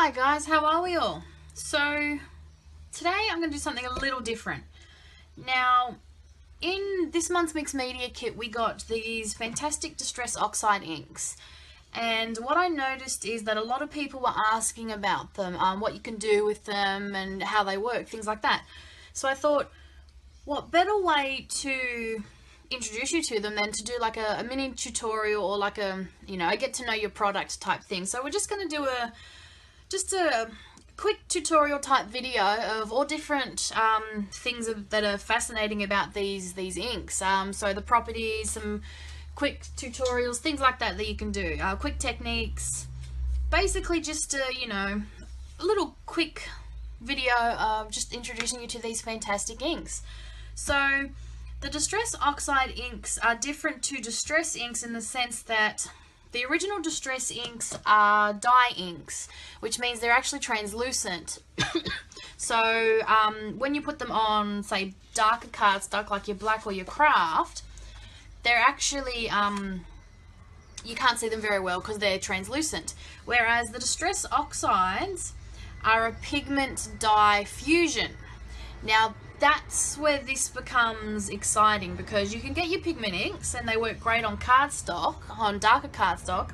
Hi guys, how are we all? So today I'm going to do something a little different. Now, in this month's mixed media kit we got these fantastic distress oxide inks, and what I noticed is that a lot of people were asking about them, what you can do with them and how they work, things like that. So I thought, what better way to introduce you to them than to do like a mini tutorial or like a get to know your product type thing. So we're just going to do a quick tutorial type video of all different things that are fascinating about these inks. So the properties, some quick tutorials, things like that you can do, quick techniques, basically just a little quick video of just introducing you to these fantastic inks. So the Distress Oxide inks are different to Distress inks in the sense that the original Distress inks are dye inks, which means they're actually translucent. So when you put them on, say, darker cardstock like your black or your craft, they're actually, you can't see them very well because they're translucent. Whereas the Distress Oxides are a pigment dye fusion. Now, that's where this becomes exciting, because you can get your pigment inks and they work great on cardstock, on darker cardstock,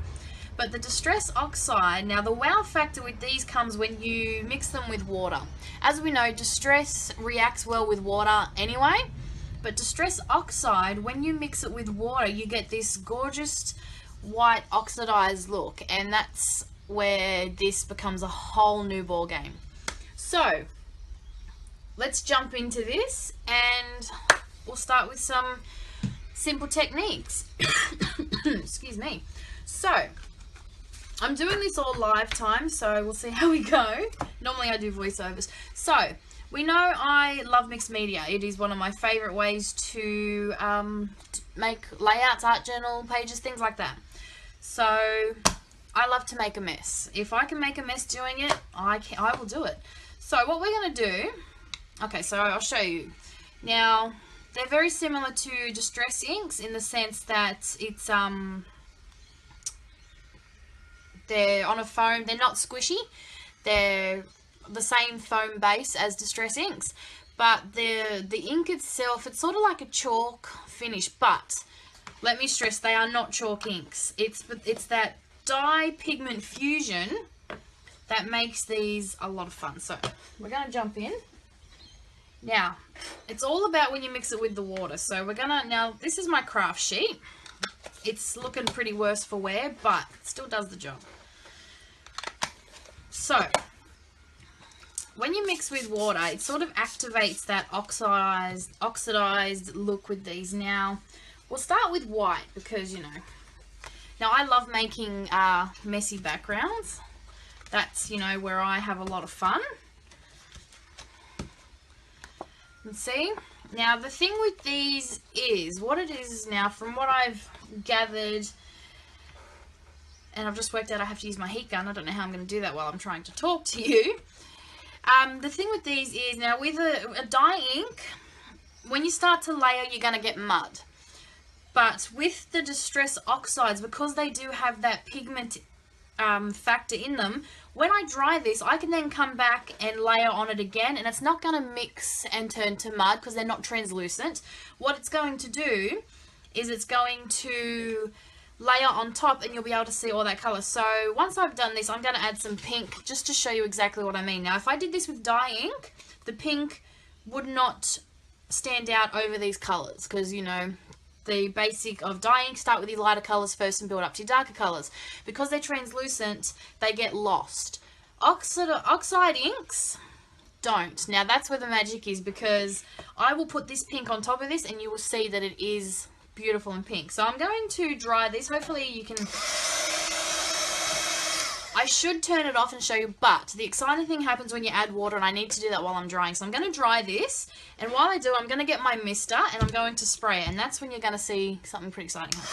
but the Distress Oxide, now the wow factor with these comes when you mix them with water. As we know, Distress reacts well with water anyway, but Distress Oxide, when you mix it with water, you get this gorgeous white oxidized look, and that's where this becomes a whole new ball game. So let's jump into this and we'll start with some simple techniques. Excuse me. So I'm doing this all live time, so we'll see how we go. Normally I do voiceovers. So we know I love mixed media. It is one of my favorite ways to make layouts, art journal pages, things like that. So I love to make a mess. If I can make a mess doing it, I will do it. So what we're going to do, okay, so I'll show you. Now, they're very similar to Distress inks in the sense that it's they're on a foam. They're not squishy. They're the same foam base as Distress inks, but the ink itself, it's sort of like a chalk finish. But let me stress, they are not chalk inks. It's that dye pigment fusion that makes these a lot of fun. So we're going to jump in. Now, it's all about when you mix it with the water. So we're gonna, now this is my craft sheet. It's looking pretty worse for wear, but it still does the job. So when you mix with water, it sort of activates that oxidized look with these. Now, we'll start with white because, now I love making messy backgrounds. That's, where I have a lot of fun. And see, now the thing with these is, what it is now, from what I've gathered, and I've just worked out I have to use my heat gun. I don't know how I'm going to do that while I'm trying to talk to you. The thing with these is, now with a dye ink, when you start to layer, you're going to get mud. But with the Distress Oxides, because they do have that pigment factor in them, when I dry this, I can then come back and layer on it again, and it's not going to mix and turn to mud because they're not translucent. What it's going to do is it's going to layer on top, and you'll be able to see all that color. So once I've done this, I'm going to add some pink just to show you exactly what I mean. Now, if I did this with dye ink, the pink would not stand out over these colors because, the basic of dye ink, start with your lighter colors first and build up to your darker colors. Because they're translucent, they get lost. Oxide inks don't. Now that's where the magic is, because I will put this pink on top of this and you will see that it is beautiful and pink. So I'm going to dry this. Hopefully you can... I should turn it off and show you, but the exciting thing happens when you add water, and I need to do that while I'm drying. So I'm going to dry this, and while I do, I'm going to get my mister, and I'm going to spray it, and that's when you're going to see something pretty exciting happen.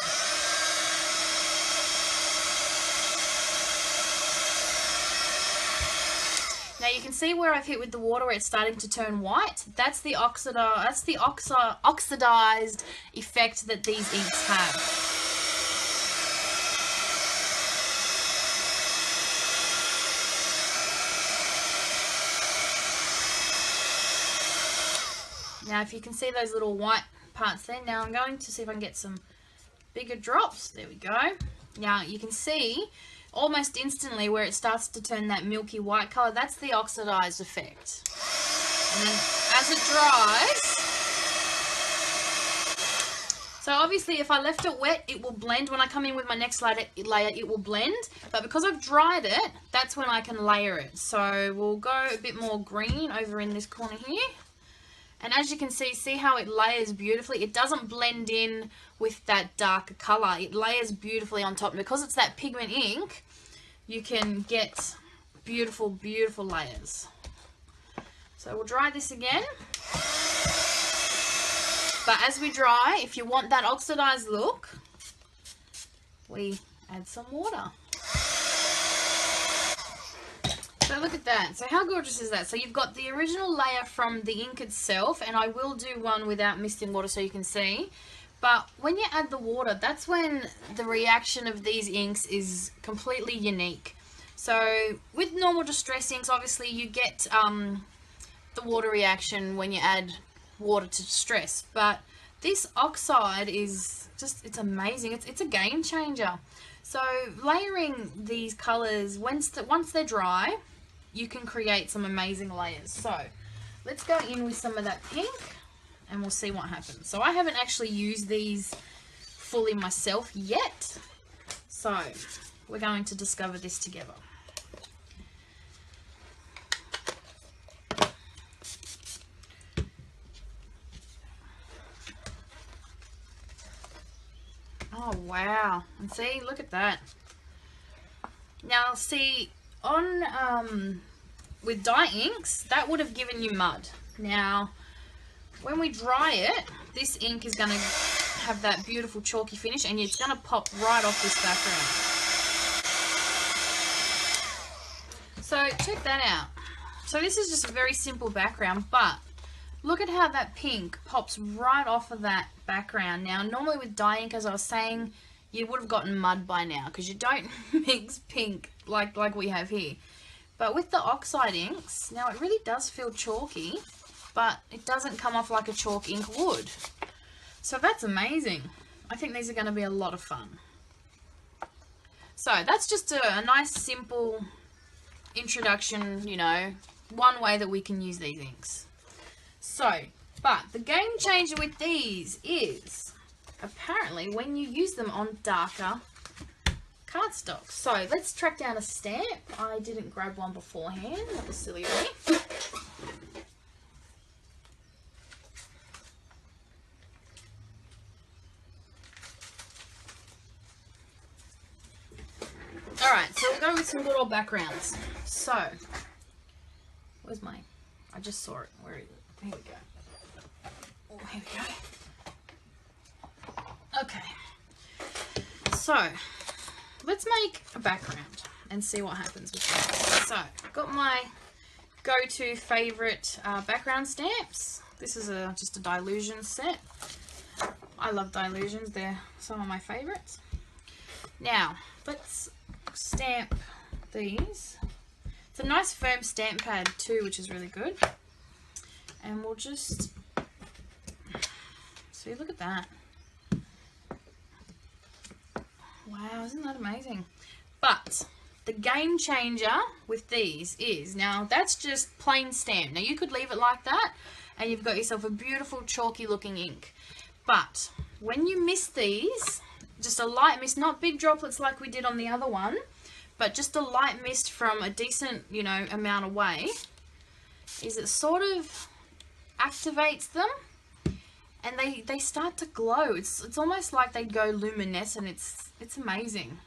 Now you can see where I've hit with the water, where it's starting to turn white. That's the oxidized effect that these inks have. Now if you can see those little white parts there, now I'm going to see if I can get some bigger drops. There we go. Now you can see almost instantly where it starts to turn that milky white color. That's the oxidized effect. And then as it dries, so obviously if I left it wet, it will blend. When I come in with my next layer, it will blend. But because I've dried it, that's when I can layer it. So we'll go a bit more green over in this corner here. And as you can see how it layers beautifully. It doesn't blend in with that darker color. It layers beautifully on top. And because it's that pigment ink, you can get beautiful, beautiful layers. So we'll dry this again. But as we dry, if you want that oxidized look, we add some water. So look at that. So how gorgeous is that? So you've got the original layer from the ink itself, and I will do one without misting water so you can see. But when you add the water, that's when the reaction of these inks is completely unique. So with normal distress inks, obviously you get the water reaction when you add water to distress, but this oxide is just, it's amazing. It's a game changer. So layering these colors, once they're dry, you can create some amazing layers. So let's go in with some of that pink and we'll see what happens. So I haven't actually used these fully myself yet, so we're going to discover this together. Oh wow, and see, look at that. Now see, on with dye inks, that would have given you mud. Now when we dry it, this ink is going to have that beautiful chalky finish, and it's going to pop right off this background. So check that out. So this is just a very simple background, but look at how that pink pops right off of that background. Now, normally with dye ink, as I was saying, you would have gotten mud by now because you don't mix pink like we have here. But with the oxide inks, now it really does feel chalky, but it doesn't come off like a chalk ink would. So that's amazing. I think these are going to be a lot of fun. So that's just a nice, simple introduction, you know, one way that we can use these inks. So, but the game changer with these is apparently when you use them on darker cardstock. So let's track down a stamp. I didn't grab one beforehand. That was silly of me. Alright, so we'll go with some good old backgrounds. So, where's my, I just saw it. Where is it? Here we go. Oh, here we go. Okay. So, let's make a background and see what happens with this. So, I've got my go-to favourite background stamps. This is just a Dilution set. I love Dilutions. They're some of my favourites. Now, let's stamp these. It's a nice firm stamp pad too, which is really good. And we'll just see, look at that. Wow, isn't that amazing? But the game changer with these is, now that's just plain stamp. Now you could leave it like that and you've got yourself a beautiful chalky looking ink. But when you mist these, just a light mist, not big droplets like we did on the other one, but just a light mist from a decent, you know, amount away, is it sort of activates them and they start to glow. It's almost like they go luminescent. It's amazing.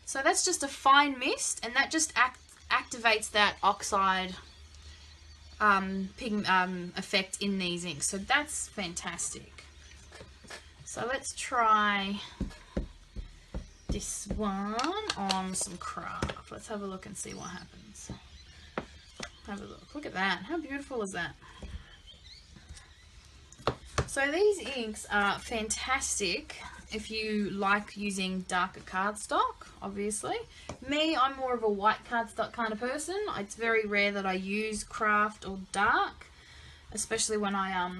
So that's just a fine mist, and that just activates that oxide effect in these inks. So that's fantastic. So let's try this one on some craft. Let's have a look and see what happens. Have a look. Look at that. How beautiful is that? So these inks are fantastic if you like using darker cardstock, obviously. Me, I'm more of a white cardstock kind of person. It's very rare that I use craft or dark. especially when I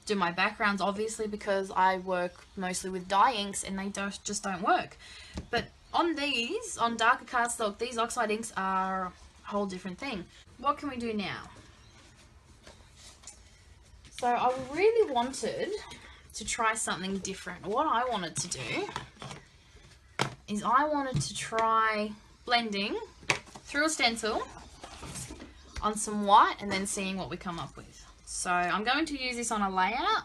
do my backgrounds, obviously, because I work mostly with dye inks and they just don't work. But on these, on darker cardstock, these oxide inks are a whole different thing. What can we do now? So I really wanted to try something different. What I wanted to do is I wanted to try blending through a stencil on some white and then seeing what we come up with. So I'm going to use this on a layout.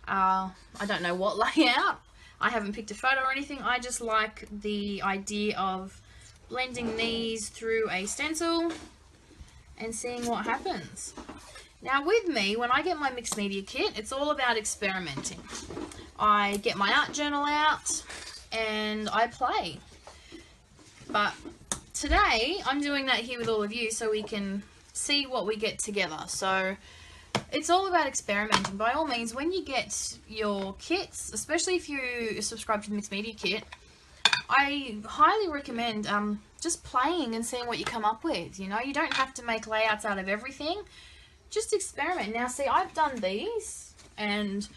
I don't know what layout. I haven't picked a photo or anything. I just like the idea of blending these through a stencil and seeing what happens. Now with me, when I get my mixed media kit, it's all about experimenting. I get my art journal out and I play. But today, I'm doing that here with all of you so we can see what we get together. So it's all about experimenting. By all means, when you get your kits, especially if you subscribe to the mixed media kit, I highly recommend just playing and seeing what you come up with. You know, you don't have to make layouts out of everything. Just experiment. Now, see, I've done these, and,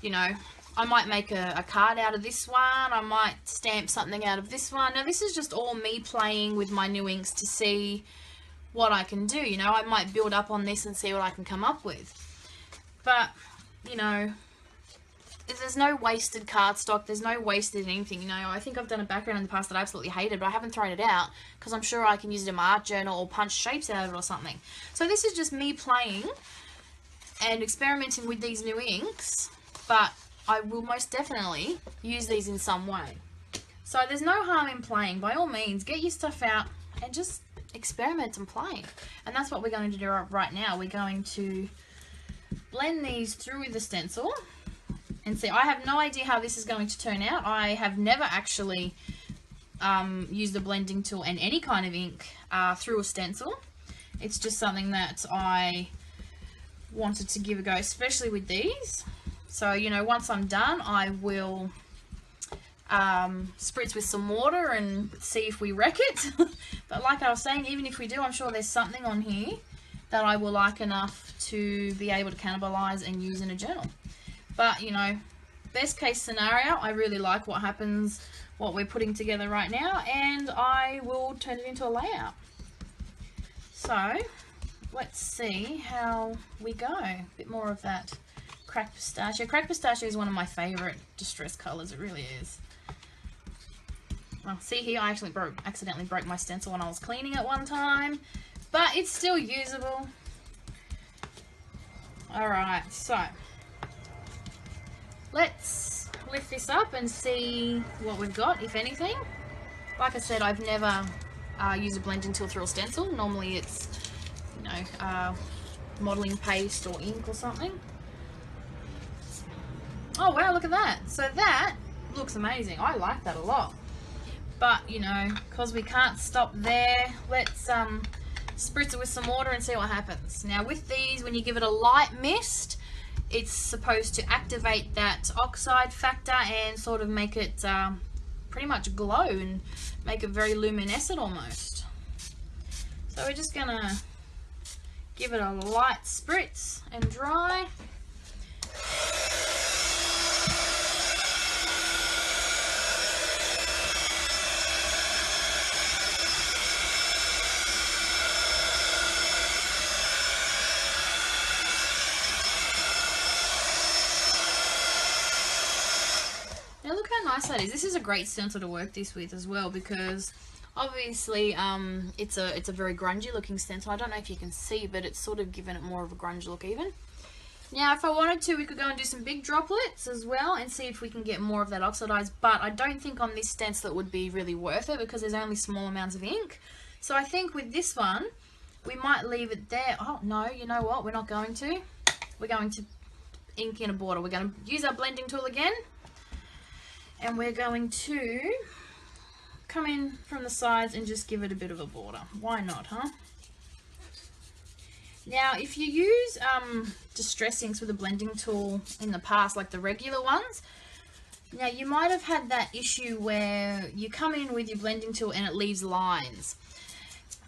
you know, I might make a card out of this one. I might stamp something out of this one. Now, this is just all me playing with my new inks to see what I can do. You know, I might build up on this and see what I can come up with. But, you know, there's no wasted cardstock. There's no wasted anything. You know, I think I've done a background in the past that I absolutely hated, but I haven't thrown it out because I'm sure I can use it in my art journal or punch shapes out of it or something. So this is just me playing and experimenting with these new inks, but I will most definitely use these in some way. So there's no harm in playing. By all means, get your stuff out and just experiment and play. And that's what we're going to do right now. We're going to blend these through with the stencil. And see, I have no idea how this is going to turn out. I have never actually used a blending tool and any kind of ink through a stencil. It's just something that I wanted to give a go, especially with these. So, you know, once I'm done, I will spritz with some water and see if we wreck it. But like I was saying, even if we do, I'm sure there's something on here that I will like enough to be able to cannibalize and use in a journal. But, you know, best case scenario, I really like what happens, what we're putting together right now, and I will turn it into a layout. So, let's see how we go. A bit more of that cracked pistachio. Cracked pistachio is one of my favourite distress colours, it really is. Well, see here, I actually accidentally broke my stencil when I was cleaning it one time, but it's still usable. Alright, so let's lift this up and see what we've got, if anything. Like I said, I've never used a blending tool through a stencil. Normally it's, you know, modelling paste or ink or something. Oh wow, look at that. So that looks amazing. I like that a lot. But, you know, because we can't stop there, let's spritz it with some water and see what happens. Now with these, when you give it a light mist, it's supposed to activate that oxide factor and sort of make it pretty much glow and make it very luminescent almost. So we're just going to give it a light spritz and dry. Now look how nice that is. This is a great stencil to work this with as well, because obviously it's a very grungy looking stencil. I don't know if you can see, but it's sort of given it more of a grunge look even. Now if I wanted to, we could go and do some big droplets as well and see if we can get more of that oxidized, but I don't think on this stencil it would be really worth it because there's only small amounts of ink. So I think with this one, we might leave it there. Oh no, you know what? We're not going to. We're going to ink in a border. We're going to use our blending tool again. And we're going to come in from the sides and just give it a bit of a border. Why not, huh? Now, if you use distress inks with a blending tool in the past, like the regular ones, now you might have had that issue where you come in with your blending tool and it leaves lines.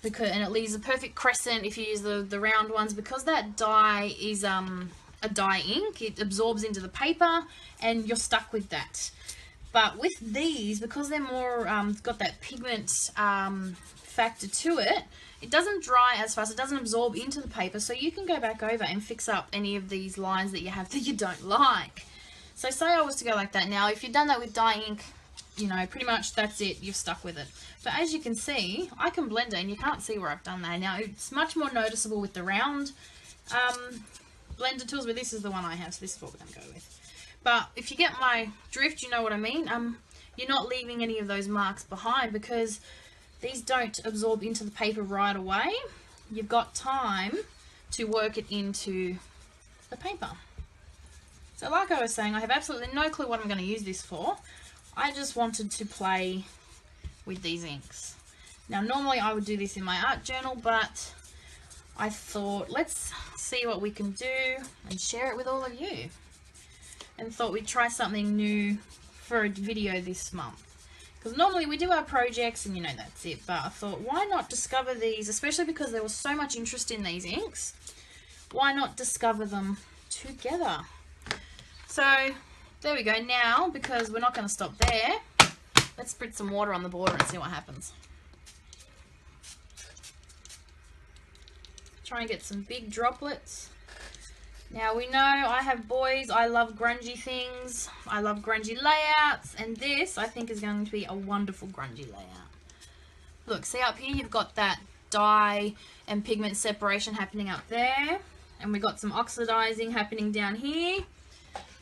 and it leaves a perfect crescent if you use the round ones, because that dye is a dye ink. It absorbs into the paper and you're stuck with that. But with these, because they're more got that pigment factor to it, it doesn't dry as fast, it doesn't absorb into the paper, so you can go back over and fix up any of these lines that you have that you don't like. So say I was to go like that. Now if you've done that with dye ink, you know, pretty much that's it, you're stuck with it. But as you can see, I can blend it and you can't see where I've done that. Now it's much more noticeable with the round blender tools, but this is the one I have, so this is what we're going to go with. But if you get my drift, you know what I mean. You're not leaving any of those marks behind because these don't absorb into the paper right away. You've got time to work it into the paper. So like I was saying, I have absolutely no clue what I'm going to use this for. I just wanted to play with these inks. Now normally I would do this in my art journal, but I thought let's see what we can do and share it with all of you. And thought we'd try something new for a video this month. Because normally we do our projects and you know that's it, but I thought why not discover these, especially because there was so much interest in these inks. Why not discover them together? So there we go. Now, because we're not going to stop there, let's spritz some water on the border and see what happens. Try and get some big droplets. Now we know I have boys, I love grungy things, I love grungy layouts, and this I think is going to be a wonderful grungy layout. Look, see up here you've got that dye and pigment separation happening up there, and we've got some oxidizing happening down here.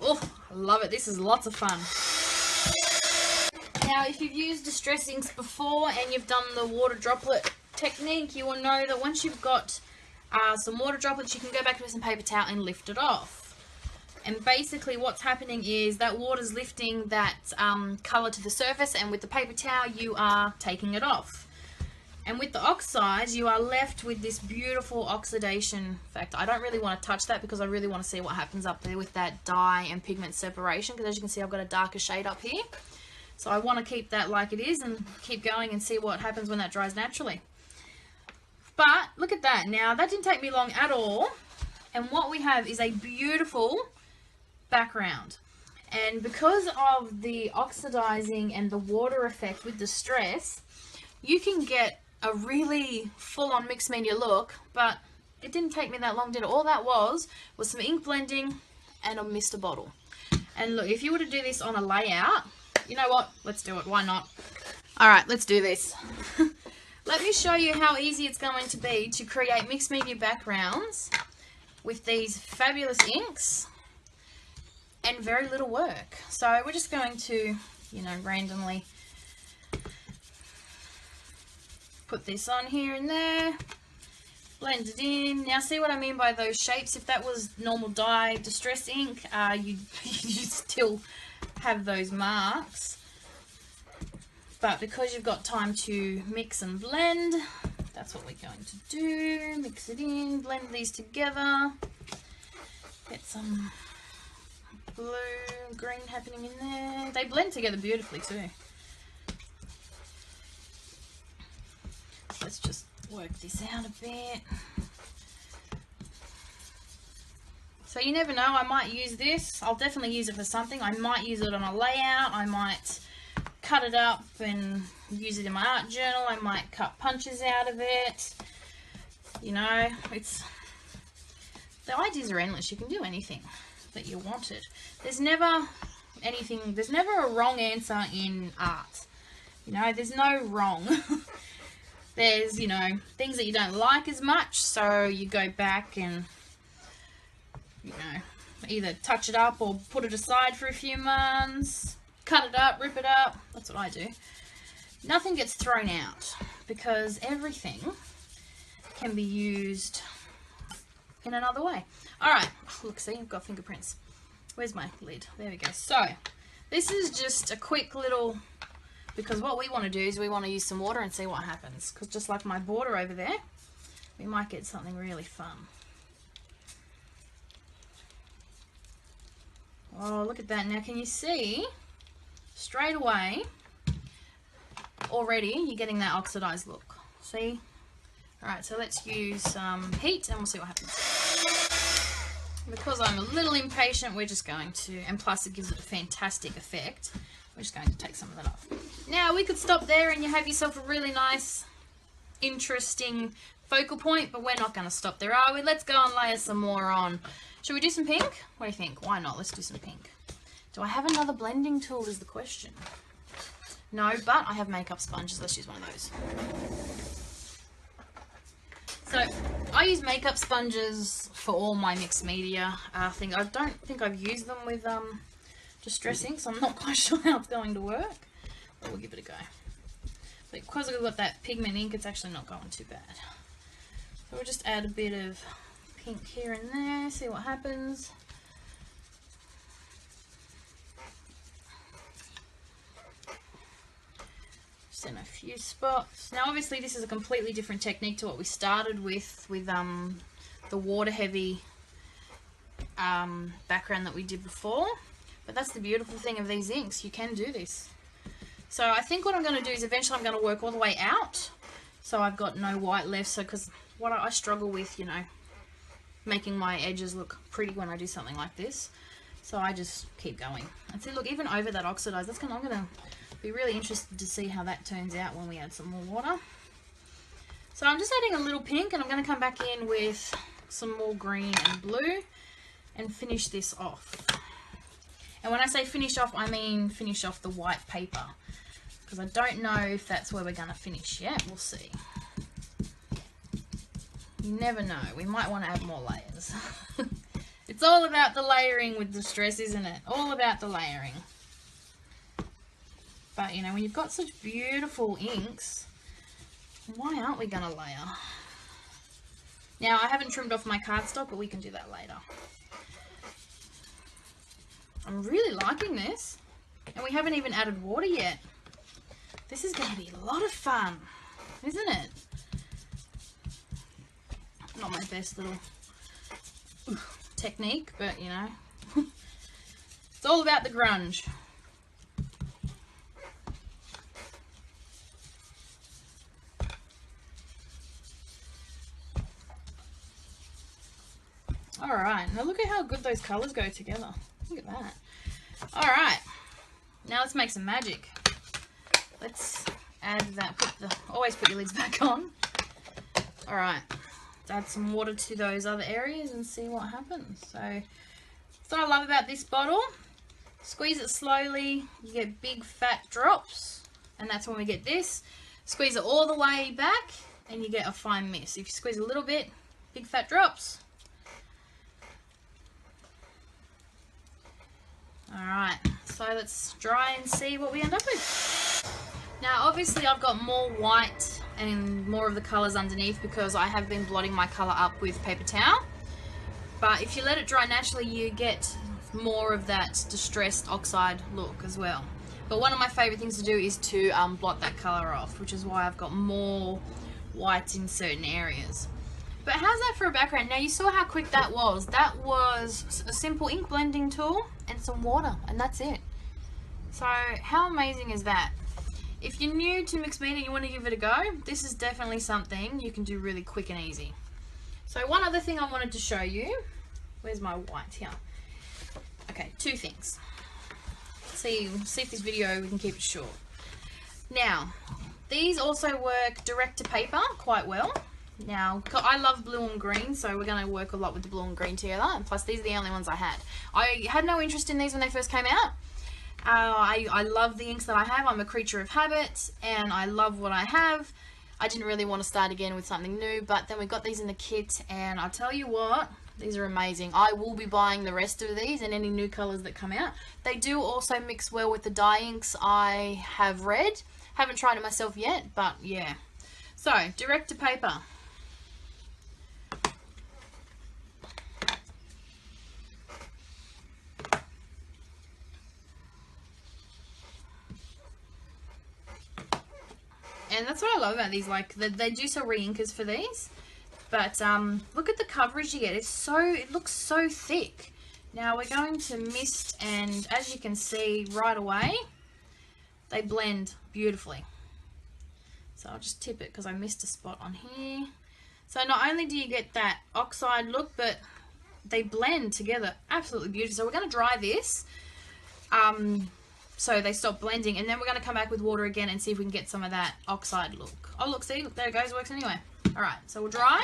Oh, I love it, this is lots of fun. Now if you've used distress inks before and you've done the water droplet technique, you will know that once you've got some water droplets, you can go back with some paper towel and lift it off. And basically what's happening is that water's lifting that colour to the surface, and with the paper towel you are taking it off. And with the oxides you are left with this beautiful oxidation. In fact, I don't really want to touch that because I really want to see what happens up there with that dye and pigment separation, because as you can see I've got a darker shade up here. So I want to keep that like it is and keep going and see what happens when that dries naturally. But look at that. Now that didn't take me long at all, and what we have is a beautiful background. And because of the oxidizing and the water effect with the stress, you can get a really full-on mixed media look. But it didn't take me that long, did it? All that was some ink blending and a mister bottle. And look, if you were to do this on a layout, you know what, let's do it, why not? Alright, let's do this. Let me show you how easy it's going to be to create mixed media backgrounds with these fabulous inks and very little work. So we're just going to, you know, randomly put this on here and there, blend it in. Now see what I mean by those shapes? If that was normal dye distress ink, you'd still have those marks. But because you've got time to mix and blend, that's what we're going to do. Mix it in, blend these together. Get some blue, green happening in there. They blend together beautifully too. Let's just work this out a bit. So you never know, I might use this. I'll definitely use it for something. I might use it on a layout. I might cut it up and use it in my art journal. I might cut punches out of it. You know, the ideas are endless. You can do anything that you wanted. There's never a wrong answer in art. You know, there's no wrong. There's, you know, things that you don't like as much, so you go back and, you know, either touch it up or put it aside for a few months. Cut it up, rip it up. That's what I do. Nothing gets thrown out because everything can be used in another way. Alright, look, see, I've got fingerprints. Where's my lid? There we go. So, this is just a quick little, because what we want to do is we want to use some water and see what happens. Because just like my border over there, we might get something really fun. Oh, look at that. Now, can you see? Straight away, already you're getting that oxidized look. See, Alright, so let's use some heat and we'll see what happens. Because I'm a little impatient, we're just going to, and plus it gives it a fantastic effect, we're just going to take some of that off. Now we could stop there and you have yourself a really nice, interesting focal point, but we're not going to stop there, are we? Let's go and layer some more on. Should we do some pink? What do you think? Why not? Let's do some pink. Do I have another blending tool is the question. No, but I have makeup sponges. Let's use one of those. So I use makeup sponges for all my mixed media thing. I don't think I've used them with distress ink, so I'm not quite sure how it's going to work, but we'll give it a go. But because I've got that pigment ink, it's actually not going too bad. So we'll just add a bit of pink here and there, see what happens. Just in a few spots. Now obviously this is a completely different technique to what we started with the water heavy background that we did before, but that's the beautiful thing of these inks, you can do this. So I think what I'm going to do is eventually I'm going to work all the way out so I've got no white left, so because what I struggle with, you know, making my edges look pretty when I do something like this, so I just keep going. And see, look, even over that oxidized, I'm going to be really interested to see how that turns out when we add some more water. So I'm just adding a little pink, and I'm going to come back in with some more green and blue and finish this off. And when I say finish off, I mean finish off the white paper, because I don't know if that's where we're going to finish yet. We'll see. You never know. We might want to add more layers. It's all about the layering with distress, isn't it? All about the layering. But, you know, when you've got such beautiful inks, why aren't we going to layer? Now, I haven't trimmed off my cardstock, but we can do that later. I'm really liking this. And we haven't even added water yet. This is going to be a lot of fun, isn't it? Not my best little technique, but, you know. It's all about the grunge. Alright, now look at how good those colours go together. Look at that. Alright, now let's make some magic. Let's add that, always put your lids back on. Alright, let's add some water to those other areas and see what happens. So, that's what I love about this bottle. Squeeze it slowly, you get big fat drops, and that's when we get this. Squeeze it all the way back, and you get a fine mist. If you squeeze a little bit, big fat drops. Alright, so let's dry and see what we end up with. Now obviously I've got more white and more of the colours underneath because I have been blotting my colour up with paper towel. But if you let it dry naturally, you get more of that distressed oxide look as well. But one of my favourite things to do is to blot that colour off, which is why I've got more white in certain areas. But how's that for a background? Now you saw how quick that was. That was a simple ink blending tool and some water, and that's it. So how amazing is that? If you're new to mixed media and you want to give it a go, this is definitely something you can do really quick and easy. So one other thing I wanted to show you. Where's my white here? Okay, two things. See if this video, we can keep it short. Now, these also work direct to paper quite well. Now, I love blue and green, so we're going to work a lot with the blue and green together, and plus these are the only ones I had. I had no interest in these when they first came out. I love the inks that I have. I'm a creature of habit, and I love what I have. I didn't really want to start again with something new, but then we got these in the kit, and I'll tell you what, these are amazing. I will be buying the rest of these and any new colours that come out. They do also mix well with the dye inks I have read. Haven't tried it myself yet, but yeah. So, direct to paper. And that's what I love about these, like, they do sell re-inkers for these, but look at the coverage you get. It looks so thick. Now we're going to mist, and as you can see right away, they blend beautifully. So I'll just tip it because I missed a spot on here. So not only do you get that oxide look, but they blend together absolutely beautiful. So we're going to dry this so they stop blending, and then we're going to come back with water again and see if we can get some of that oxide look. Oh look, see, there it goes, works anyway. Alright, so we'll dry.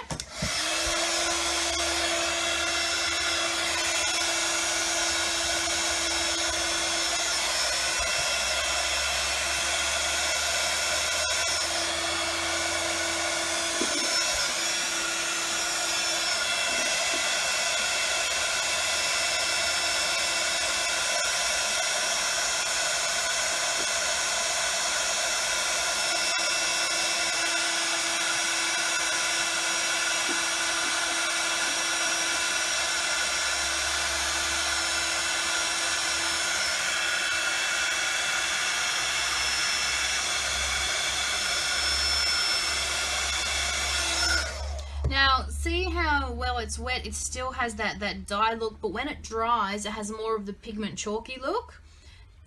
Now, see how well it's wet, it still has that dye look, but when it dries, it has more of the pigment chalky look.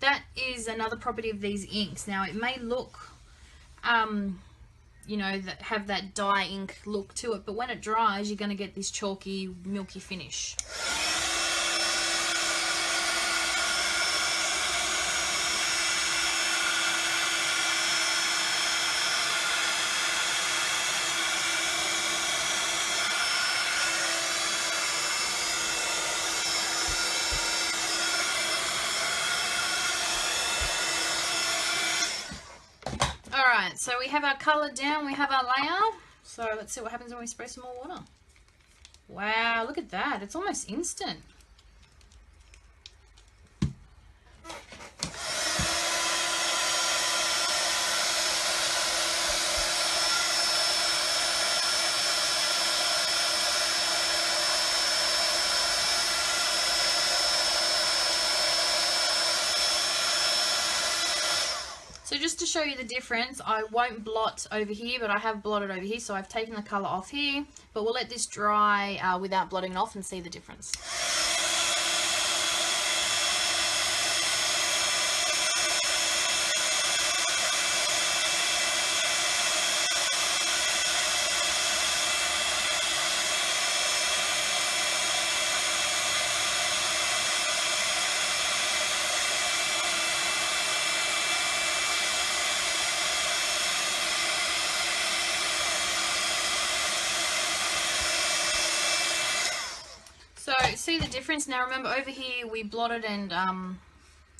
That is another property of these inks. Now, it may look, you know, have that dye ink look to it, but when it dries, you're going to get this chalky, milky finish. Alright, so we have our colour down, we have our layer. So let's see what happens when we spray some more water. Wow, look at that. It's almost instant. So just to show you the difference, I won't blot over here, but I have blotted over here, so I've taken the colour off here, but we'll let this dry without blotting it off and see the difference. So see the difference? Now remember, over here we blotted and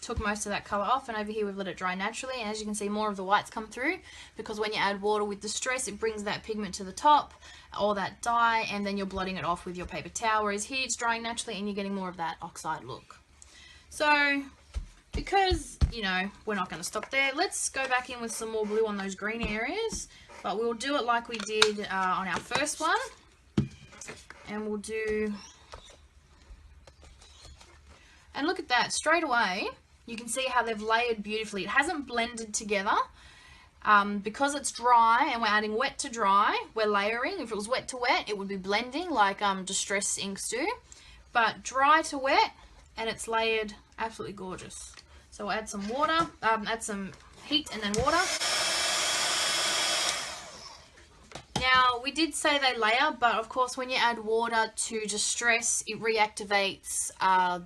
took most of that colour off, and over here we've let it dry naturally, and as you can see, more of the whites come through, because when you add water with distress, it brings that pigment to the top, or that dye, and then you're blotting it off with your paper towel, whereas here it's drying naturally and you're getting more of that oxide look. So because, you know, we're not going to stop there, let's go back in with some more blue on those green areas, but we'll do it like we did on our first one, and we'll do... And look at that, straight away, you can see how they've layered beautifully. It hasn't blended together. Because it's dry and we're adding wet to dry, we're layering. If it was wet to wet, it would be blending like distress inks do. But dry to wet, and it's layered absolutely gorgeous. So we'll add some water, add some heat and then water. Now, we did say they layer, but of course when you add water to distress, it reactivates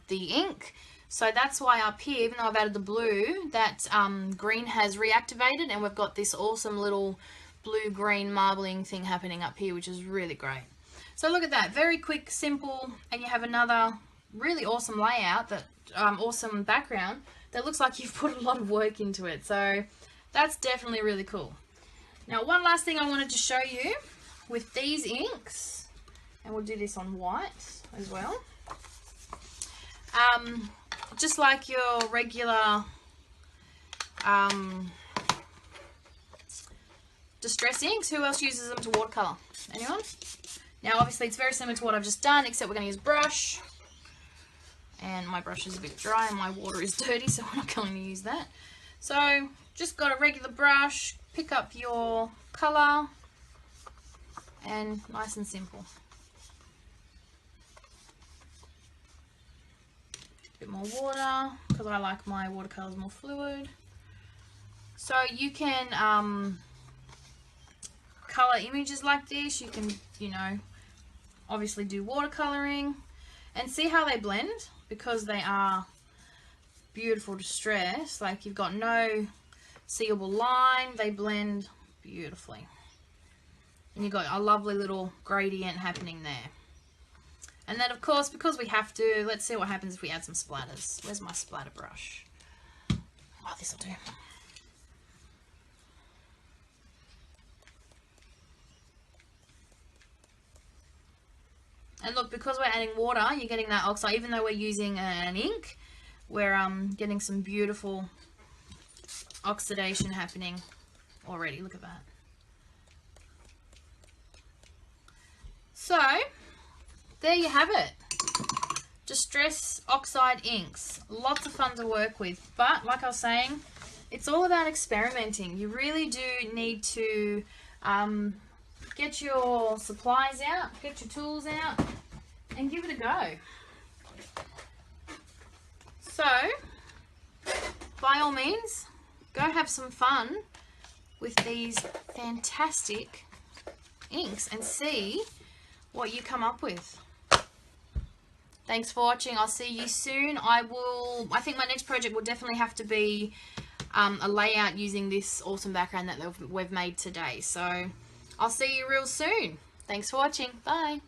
the ink. So that's why up here, even though I've added the blue, that green has reactivated, and we've got this awesome little blue-green marbling thing happening up here, which is really great. So look at that, very quick, simple, and you have another really awesome layout, that awesome background, that looks like you've put a lot of work into it. So that's definitely really cool. Now, one last thing I wanted to show you with these inks, and we'll do this on white as well. Just like your regular distress inks, who else uses them to watercolor? Anyone? Now, obviously, it's very similar to what I've just done, except we're going to use brush. And my brush is a bit dry and my water is dirty, so we're not going to use that. So, just got a regular brush, pick up your colour, and nice and simple. Bit more water, because I like my watercolours more fluid. So you can color images like this. You can, you know, obviously do watercoloring and see how they blend, because they are beautiful distress. Like, you've got no seeable line, they blend beautifully, and you've got a lovely little gradient happening there. And then, of course, because we have to, let's see what happens if we add some splatters. Where's my splatter brush? Oh, this will do. And look, because we're adding water, you're getting that oxide. Even though we're using an ink, we're getting some beautiful oxidation happening already. Look at that. So, there you have it. Distress Oxide inks. Lots of fun to work with. But, like I was saying, it's all about experimenting. You really do need to get your supplies out, get your tools out, and give it a go. So, by all means, go have some fun with these fantastic inks and see what you come up with. Thanks for watching. I'll see you soon. I think my next project will definitely have to be a layout using this awesome background that we've made today. So I'll see you real soon. Thanks for watching. Bye.